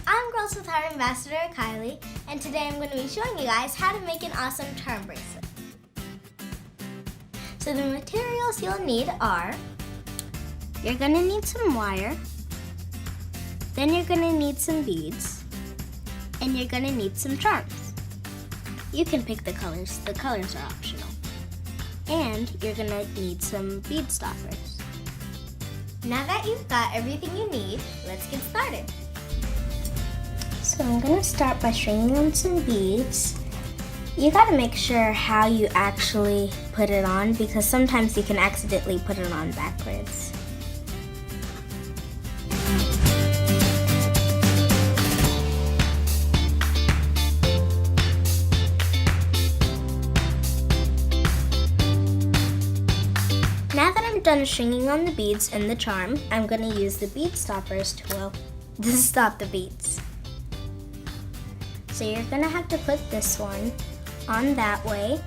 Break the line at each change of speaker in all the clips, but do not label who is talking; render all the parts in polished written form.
I'm Girls with Heart Ambassador Kylie, and today I'm going to be showing you guys how to make an awesome charm bracelet. So the materials you'll need are, you're going to need some wire, then you're going to need some beads, and you're going to need some charms. You can pick the colors are optional. And you're going to need some bead stoppers. Now that you've got everything you need, let's get started. So I'm going to start by stringing on some beads. You got to make sure how you actually put it on because sometimes you can accidentally put it on backwards. Now that I'm done stringing on the beads and the charm, I'm going to use the bead stoppers to stop the beads. So you're going to have to put this one on that way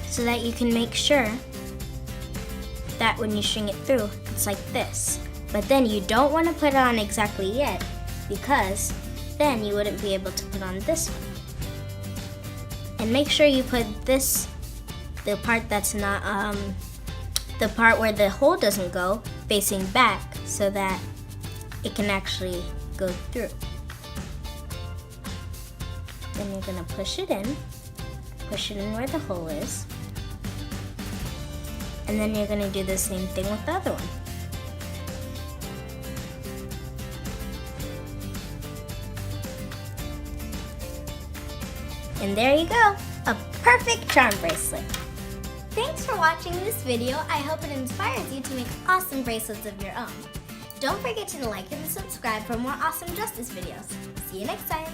so that you can make sure that when you string it through, it's like this. But then you don't want to put it on exactly yet because then you wouldn't be able to put on this one. And make sure you put this, the part that's not, the part where the hole doesn't go, facing back so that it can actually go through. Then you're gonna push it in where the hole is, and then you're gonna do the same thing with the other one. And there you go, a perfect charm bracelet. Thanks for watching this video. I hope it inspires you to make awesome bracelets of your own. Don't forget to like and subscribe for more awesome justice videos. See you next time.